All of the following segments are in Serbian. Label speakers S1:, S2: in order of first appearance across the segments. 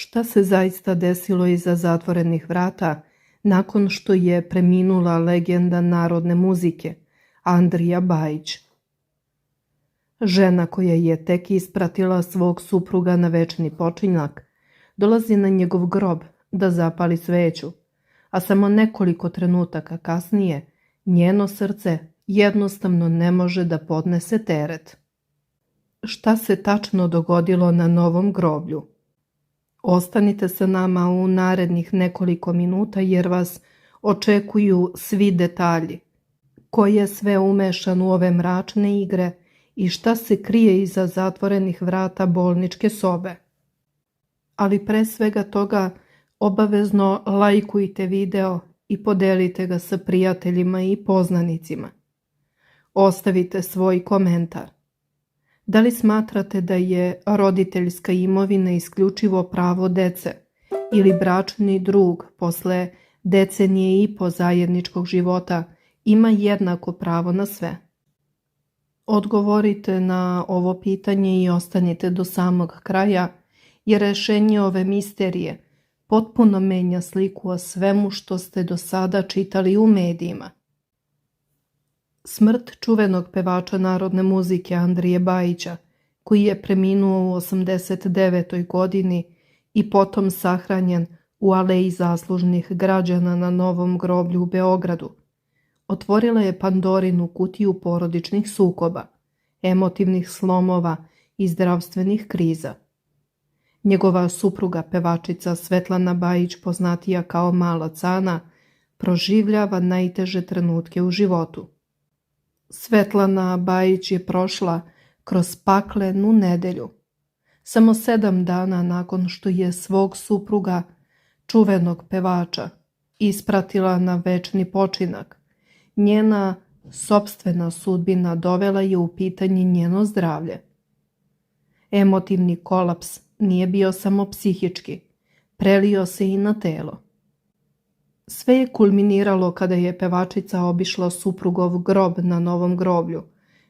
S1: Šta se zaista desilo iza zatvorenih vrata nakon što je preminula legenda narodne muzike Andrija Bajić? Žena koja je tek ispratila svog supruga na večni počinak dolazi na njegov grob da zapali sveću, a samo nekoliko trenutaka kasnije njeno srce jednostavno ne može da podnese teret. Šta se tačno dogodilo na novom groblju? Ostanite sa nama u narednih nekoliko minuta jer vas očekuju svi detalji. Ko je sve umešan u ove mračne igre i šta se krije iza zatvorenih vrata bolničke sobe. Ali pre svega toga obavezno lajkujte video i podelite ga sa prijateljima i poznanicima. Ostavite svoj komentar. Da li smatrate da je roditeljska imovina isključivo pravo dece ili bračni drug posle decenije i po zajedničkog života ima jednako pravo na sve? Odgovorite na ovo pitanje i ostanite do samog kraja, jer rešenje ove misterije potpuno menja sliku o svemu što ste do sada čitali u medijima. Smrt čuvenog pevača narodne muzike Andrije Bajića, koji je preminuo u 89. godini i potom sahranjen u aleji zaslužnih građana na Novom groblju u Beogradu, otvorila je Pandorinu kutiju porodičnih sukoba, emotivnih slomova i zdravstvenih kriza. Njegova supruga, pevačica Svetlana Bajić, poznatija kao Mala Cana, proživljava najteže trenutke u životu. Svetlana Bajić je prošla kroz paklenu nedelju. Samo 7 dana nakon što je svog supruga, čuvenog pevača, ispratila na večni počinak, njena sopstvena sudbina dovela je u pitanje njeno zdravlje. Emotivni kolaps nije bio samo psihički, prelio se i na telo. Sve je kulminiralo kada je pevačica obišla suprugov grob na Novom groblju,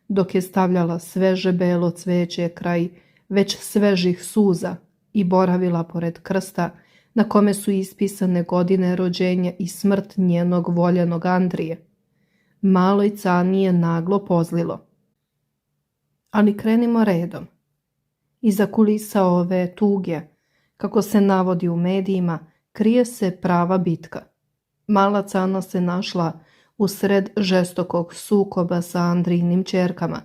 S1: dok je stavljala sveže belo cveće kraj već svežih suza i boravila pored krsta na kome su ispisane godine rođenja i smrt njenog voljenog Andrije. Maloj Cani je naglo pozlilo. Ali krenimo redom. Iza kulisa ove tuge, kako se navodi u medijima, krije se prava bitka. Mala Cana se našla usred žestokog sukoba sa Andrijinim ćerkama.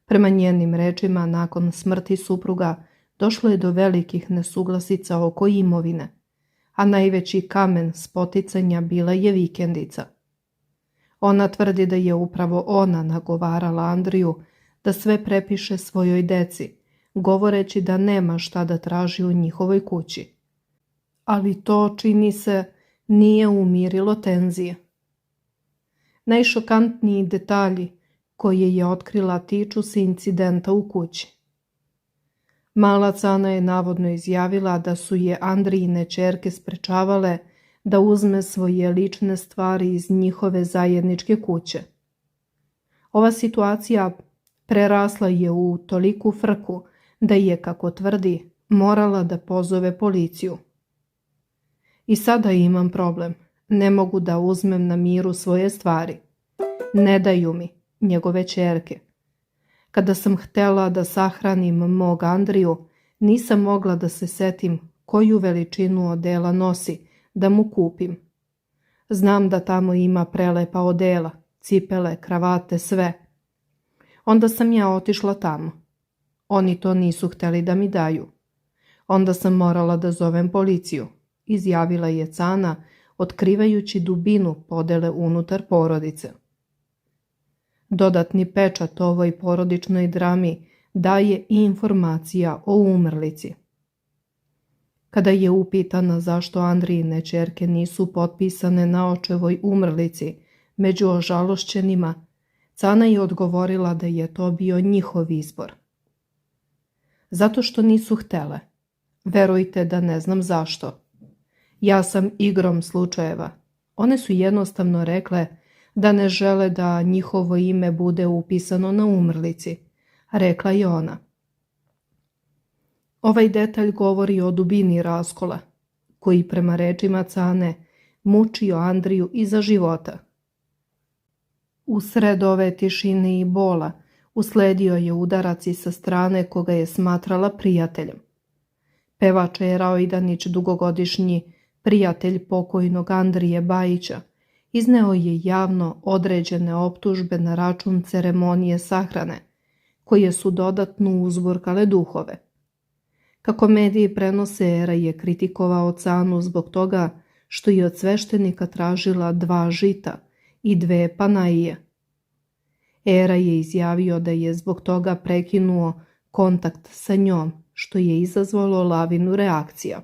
S1: Prema njenim rečima, nakon smrti supruga došlo je do velikih nesuglasica oko imovine, a najveći kamen spoticanja bila je vikendica. Ona tvrdi da je upravo ona nagovarala Andriju da sve prepiše svojoj deci, govoreći da nema šta da traži u njihovoj kući. Ali to, čini se, nije umirilo tenzije. Najšokantniji detalji koje je otkrila tiču se incidenta u kući. Mala Cana je navodno izjavila da su je Andrijine ćerke sprečavale da uzme svoje lične stvari iz njihove zajedničke kuće. Ova situacija prerasla je u toliku frku da je, kako tvrdi, morala da pozove policiju. I sada imam problem. Ne mogu da uzmem na miru svoje stvari. Ne daju mi njegove ćerke. Kada sam htela da sahranim mog Andriju, nisam mogla da se setim koju veličinu odela nosi, da mu kupim. Znam da tamo ima prelepa odela, cipele, kravate, sve. Onda sam ja otišla tamo. Oni to nisu hteli da mi daju. Onda sam morala da zovem policiju, izjavila je Cana, otkrivajući dubinu podele unutar porodice. Dodatni pečat ovoj porodičnoj drami daje i informacija o umrlici. Kada je upitana zašto Andrijine ćerke nisu potpisane na očevoj umrlici među ožalošćenima, Cana je odgovorila da je to bio njihov izbor. Zato što nisu htele. Verujte da ne znam zašto. Ja sam igrom slučajeva. One su jednostavno rekle da ne žele da njihovo ime bude upisano na umrlici, rekla je ona. Ovaj detalj govori o dubini raskola, koji prema rečima Cane mučio Andriju iza života. U sred ove tišine i bola usledio je udarac i sa strane koga je smatrala prijateljem. Pevač Era Ojdanić, dugogodišnji prijatelj pokojnog Andrije Bajića, izneo je javno određene optužbe na račun ceremonije sahrane, koje su dodatno uzburkale duhove. Kako mediji prenose, Era je kritikovao Canu zbog toga što je od sveštenika tražila 2 žita i 2 panaije. Era je izjavio da je zbog toga prekinuo kontakt sa njom, što je izazvalo lavinu reakcija.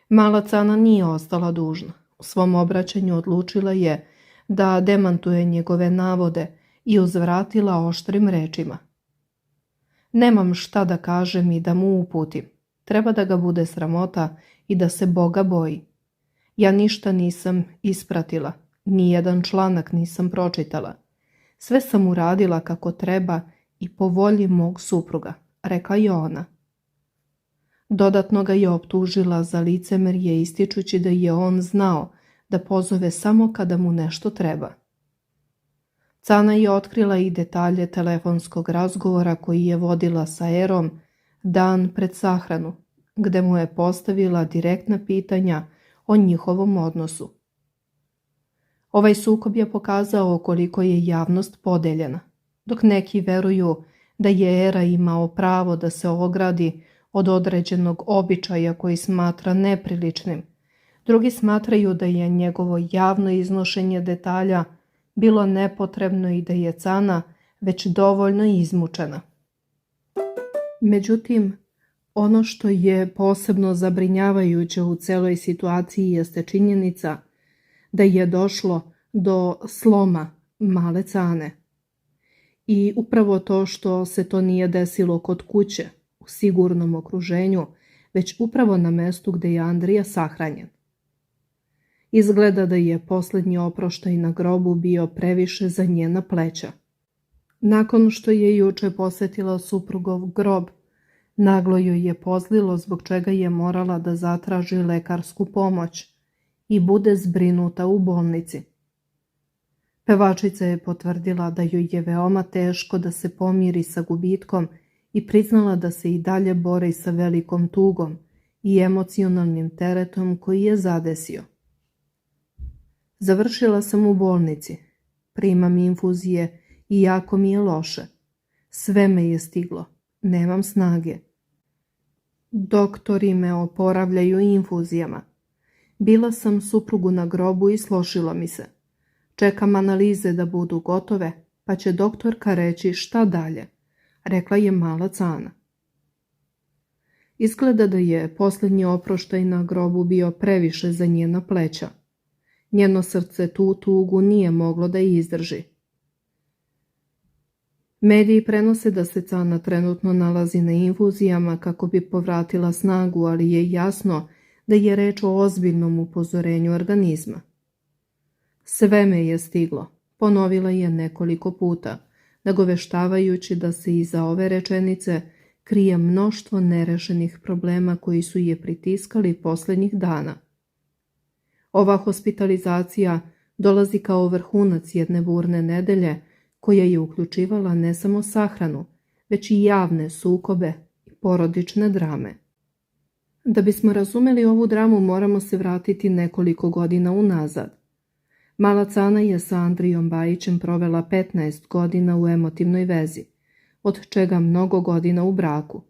S1: Mala Cana nije ostala dužna. U svom obraćanju odlučila je da demantuje njegove navode i uzvratila oštrim rečima. Nemam šta da kažem i da mu uputim. Treba da ga bude sramota i da se Boga boji. Ja ništa nisam ispratila, nijedan članak nisam pročitala. Sve sam uradila kako treba i po volji mog supruga, rekla je ona. Dodatno ga je optužila za licemerje ističući da je on znao da pozove samo kada mu nešto treba. Cana je otkrila i detalje telefonskog razgovora koji je vodila sa Erom dan pred sahranu, gde mu je postavila direktna pitanja o njihovom odnosu. Ovaj sukob je pokazao koliko je javnost podeljena. Dok neki veruju da je Era imao pravo da se ogradi od određenog običaja koji smatra nepriličnim, drugi smatraju da je njegovo javno iznošenje detalja bilo nepotrebno i da je Cana već dovoljno izmučena. Međutim, ono što je posebno zabrinjavajuće u celoj situaciji jeste činjenica da je došlo do sloma male Cane. I upravo to što se to nije desilo kod kuće, u sigurnom okruženju, već upravo na mestu gde je Andrija sahranjen. Izgleda da je posljednji oproštaj na grobu bio previše za njena pleća. Nakon što je juče posetila suprugov grob, naglo joj je pozlilo zbog čega je morala da zatraži lekarsku pomoć i bude zbrinuta u bolnici. Pevačica je potvrdila da joj je veoma teško da se pomiri sa gubitkom i priznala da se i dalje bori sa velikom tugom i emocionalnim teretom koji je zadesio. Završila sam u bolnici, primam infuzije i jako mi je loše. Sve me je stiglo, nemam snage. Doktori me oporavljaju infuzijama. Bila sam suprugu na grobu i složilo mi se. Čekam analize da budu gotove, pa će doktorka reći šta dalje, rekla je mala Cana. Izgleda da je posljednji oproštaj na grobu bio previše za njena pleća. Njeno srce tu tugu nije moglo da izdrži. Mediji prenose da se Cana trenutno nalazi na infuzijama kako bi povratila snagu, ali je jasno da je reč o ozbiljnom upozorenju organizma. Sve me je stiglo, ponovila je nekoliko puta, nagoveštavajući da se iza ove rečenice krije mnoštvo nerešenih problema koji su je pritiskali posljednjih dana. Ova hospitalizacija dolazi kao vrhunac jedne burne nedelje koja je uključivala ne samo sahranu, već i javne sukobe i porodične drame. Da bismo razumeli ovu dramu, moramo se vratiti nekoliko godina unazad. Mala Cana je sa Andrijom Bajićem provela 15 godina u emotivnoj vezi, od čega mnogo godina u braku.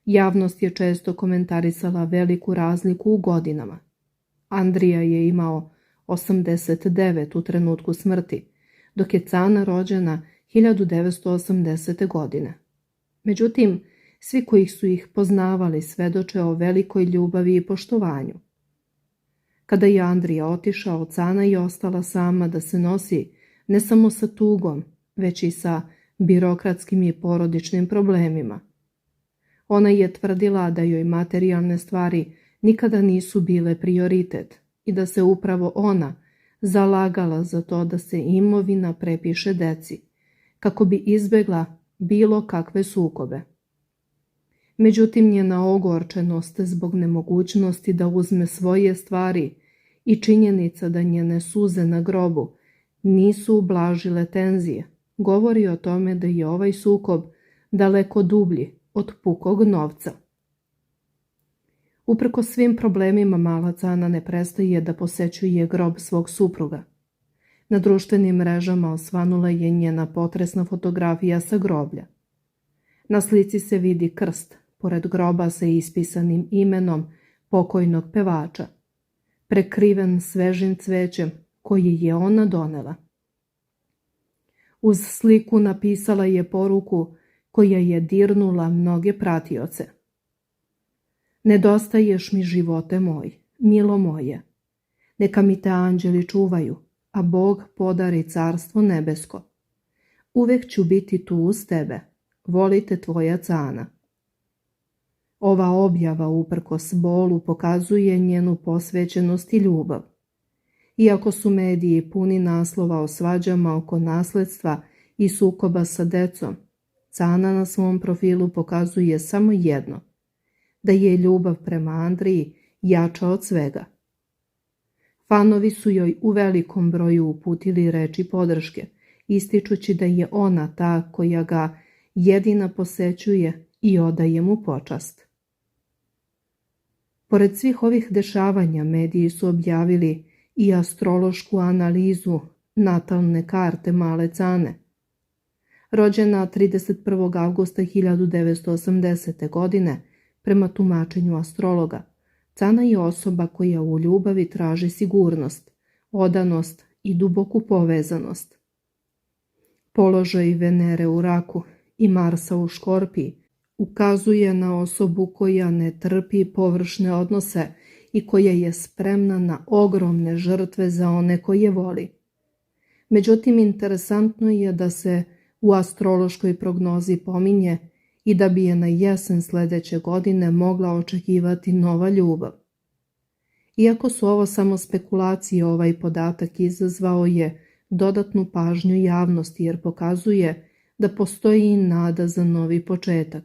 S1: Javnost je često komentarisala veliku razliku u godinama. Andrija je imao 89 u trenutku smrti, dok je Cana rođena 1980. godine. Međutim, svi koji su ih poznavali svedoče o velikoj ljubavi i poštovanju. Kada je Andrija otišao, Cana je ostala sama da se nosi ne samo sa tugom, već i sa birokratskim i porodičnim problemima. Ona je tvrdila da joj materijalne stvari nikada nisu bile prioritet i da se upravo ona zalagala za to da se imovina prepiše deci, kako bi izbjegla bilo kakve sukobe. Međutim, njena ogorčenost zbog nemogućnosti da uzme svoje stvari i činjenica da njene suze na grobu nisu ublažile tenzije, govori o tome da je ovaj sukob daleko dublji od pukog novca. Uprkos svim problemima, mala Cana ne prestaje da posećuje grob svog supruga. Na društvenim mrežama osvanula je njena potresna fotografija sa groblja. Na slici se vidi krst pored groba sa ispisanim imenom pokojnog pevača, prekriven svežim cvećem koji je ona donela. Uz sliku napisala je poruku koja je dirnula mnoge pratioce. Nedostaješ mi, živote moj, milo moje. Neka mi te anđeli čuvaju, a Bog podari carstvo nebesko. Uvek ću biti tu uz tebe. Volite, tvoja Cana. Ova objava uprkos bolu pokazuje njenu posvećenost i ljubav. Iako su mediji puni naslova o svađama oko nasledstva i sukoba sa decom, Cana na svom profilu pokazuje samo jedno, da je ljubav prema Andriji jača od svega. Fanovi su joj u velikom broju uputili reči podrške, ističući da je ona ta koja ga jedina posećuje i odaje mu počast. Pored svih ovih dešavanja, mediji su objavili i astrološku analizu natalne karte male Cane. Rođena 31. avgusta 1980. godine, prema tumačenju astrologa, Cana je osoba koja u ljubavi traži sigurnost, odanost i duboku povezanost. Položaj Venere u Raku i Marsa u Škorpiji ukazuje na osobu koja ne trpi površne odnose i koja je spremna na ogromne žrtve za one koje voli. Međutim, interesantno je da se u astrološkoj prognozi pominje i da bi je na jesen sledeće godine mogla očekivati nova ljubav. Iako su ovo samo spekulacije, ovaj podatak izazvao je dodatnu pažnju javnosti jer pokazuje da postoji i nada za novi početak,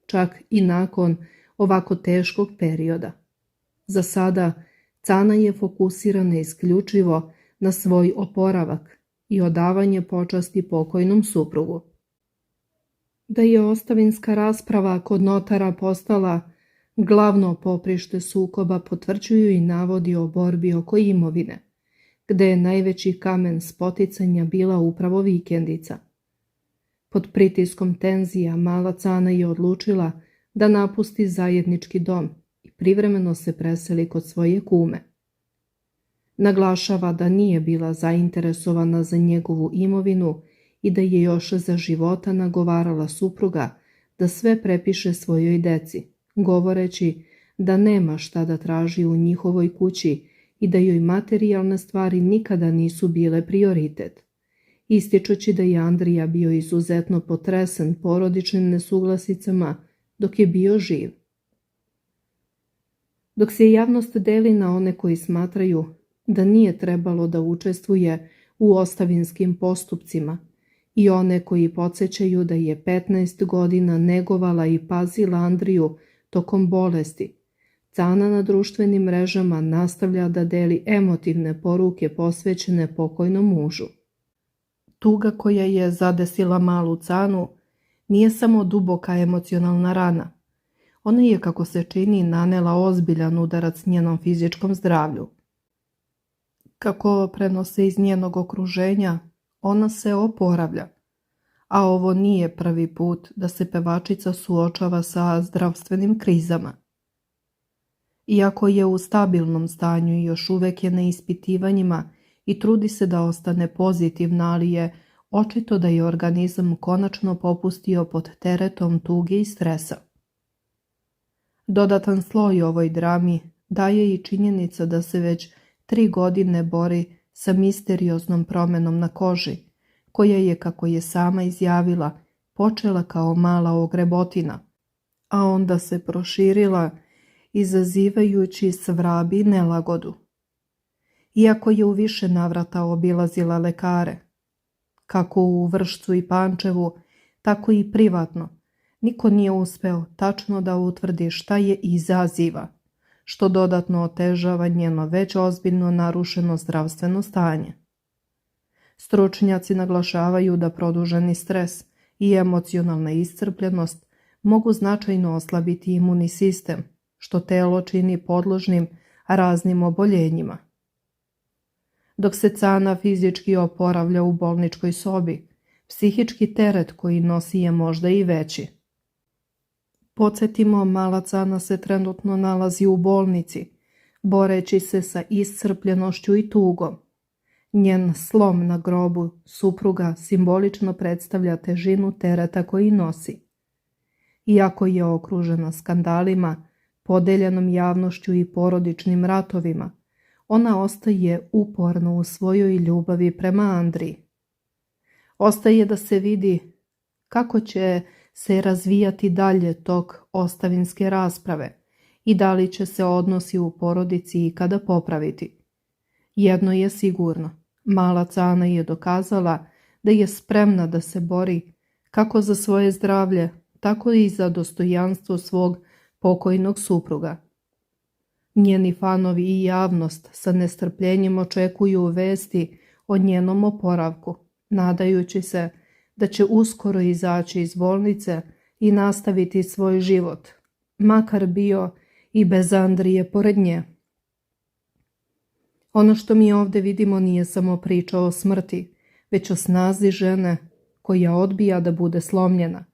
S1: čak i nakon ovako teškog perioda. Za sada Cana je fokusirana isključivo na svoj oporavak i odavanje počasti pokojnom suprugu. Da je ostavinska rasprava kod notara postala glavno poprište sukoba potvrđuju i navodi o borbi oko imovine, gde je najveći kamen spoticanja bila upravo vikendica. Pod pritiskom tenzija mala Cana je odlučila da napusti zajednički dom i privremeno se preseli kod svoje kume. Naglašava da nije bila zainteresovana za njegovu imovinu i da je još za života nagovarala supruga da sve prepiše svojoj deci, govoreći da nema šta da traži u njihovoj kući i da joj materijalne stvari nikada nisu bile prioritet, ističući da je Andrija bio izuzetno potresen porodičnim nesuglasicama dok je bio živ. Dok se javnost deli na one koji smatraju da nije trebalo da učestvuje u ostavinskim postupcima i one koji podsjećaju da je 15 godina negovala i pazila Andriju tokom bolesti, Cana na društvenim mrežama nastavlja da deli emotivne poruke posvećene pokojnom mužu. Tuga koja je zadesila malu Canu nije samo duboka emocionalna rana. Ona je, kako se čini, nanela ozbiljan udarac njenom fizičkom zdravlju. Kako prenose iz njenog okruženja, ona se oporavlja, a ovo nije prvi put da se pevačica suočava sa zdravstvenim krizama. Iako je u stabilnom stanju i još uvek je na ispitivanjima i trudi se da ostane pozitivna, ali je očito da je organizam konačno popustio pod teretom tuge i stresa. Dodatan sloj ovoj drami daje i činjenica da se već 3 godine bori sa misterioznom promenom na koži, koja je, kako je sama izjavila, počela kao mala ogrebotina, a onda se proširila izazivajući svrabi i nelagodu. Iako je u više navrata obilazila lekare, kako u Vršcu i Pančevu, tako i privatno, Niko nije uspeo tačno da utvrdi šta je izaziva, što dodatno otežava njeno već ozbiljno narušeno zdravstveno stanje. Stručnjaci naglašavaju da produženi stres i emocionalna iscrpljenost mogu značajno oslabiti imunni sistem, što telo čini podložnim raznim oboljenjima. Dok se Cana fizički oporavlja u bolničkoj sobi, psihički teret koji nosi je možda i veći. Podsjetimo, mala Cana se trenutno nalazi u bolnici, boreći se sa iscrpljenošću i tugom. Njen slom na grobu supruga simbolično predstavlja težinu tereta koji nosi. Iako je okružena skandalima, podeljenom javnošću i porodičnim ratovima, ona ostaje uporno u svojoj ljubavi prema Andriji. Ostaje da se vidi kako će se razvijati dalje tok ostavinske rasprave i da li će se odnosi u porodici ikada popraviti. Jedno je sigurno, mala Cana je dokazala da je spremna da se bori kako za svoje zdravlje, tako i za dostojanstvo svog pokojnog supruga. Njeni fanovi i javnost sa nestrpljenjem očekuju vesti o njenom oporavku, nadajući se da će uskoro izaći iz bolnice i nastaviti svoj život, makar bio i bez Andrije pored nje. Ono što mi ovdje vidimo nije samo priča o smrti, već o snazi žene koja odbija da bude slomljena,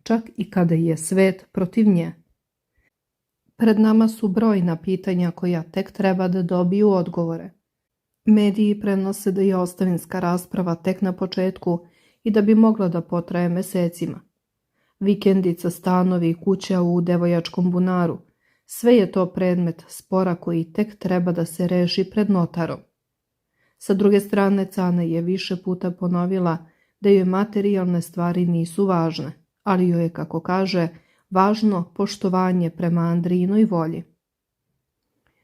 S1: čak i kada je svet protiv nje. Pred nama su brojna pitanja koja tek treba da dobiju odgovore. Mediji prenose da je ostavinska rasprava tek na početku i da bi mogla da potraje mesecima. Vikendica, stanovi i kuća u Devojačkom bunaru, sve je to predmet spora koji tek treba da se reši pred notarom. Sa druge strane, Cana je više puta ponovila da joj materijalne stvari nisu važne, ali joj je, kako kaže, važno poštovanje prema Andrijinoj volji.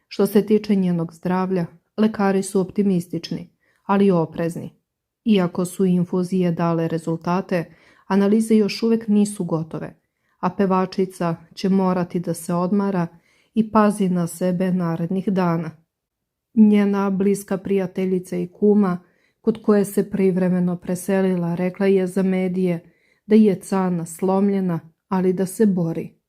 S1: Što se tiče njenog zdravlja, lekari su optimistični, ali oprezni. Iako su infuzije dale rezultate, analize još uvijek nisu gotove, a pevačica će morati da se odmara i pazi na sebe narednih dana. Njena bliska prijateljica i kuma, kod koje se privremeno preselila, rekla je za medije da je Cana slomljena, ali da se bori.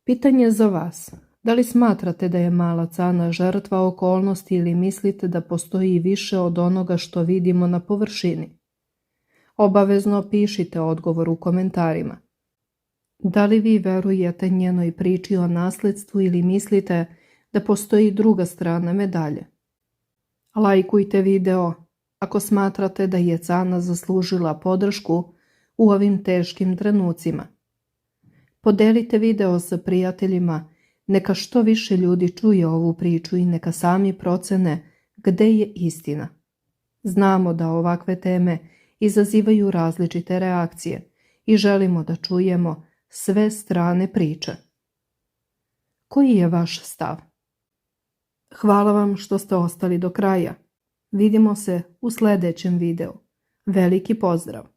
S1: Pitanje za vas. Da li smatrate da je mala Cana žrtva okolnosti ili mislite da postoji više od onoga što vidimo na površini? Obavezno pišite odgovor u komentarima. Da li vi verujete njenoj priči o nasledstvu ili mislite da postoji druga strana medalje? Lajkujte video ako smatrate da je Cana zaslužila podršku u ovim teškim trenucima. Podelite video sa prijateljima, neka što više ljudi čuje ovu priču i neka sami procene gde je istina. Znamo da ovakve teme izazivaju različite reakcije i želimo da čujemo sve strane priče. Koji je vaš stav? Hvala vam što ste ostali do kraja. Vidimo se u sljedećem videu. Veliki pozdrav!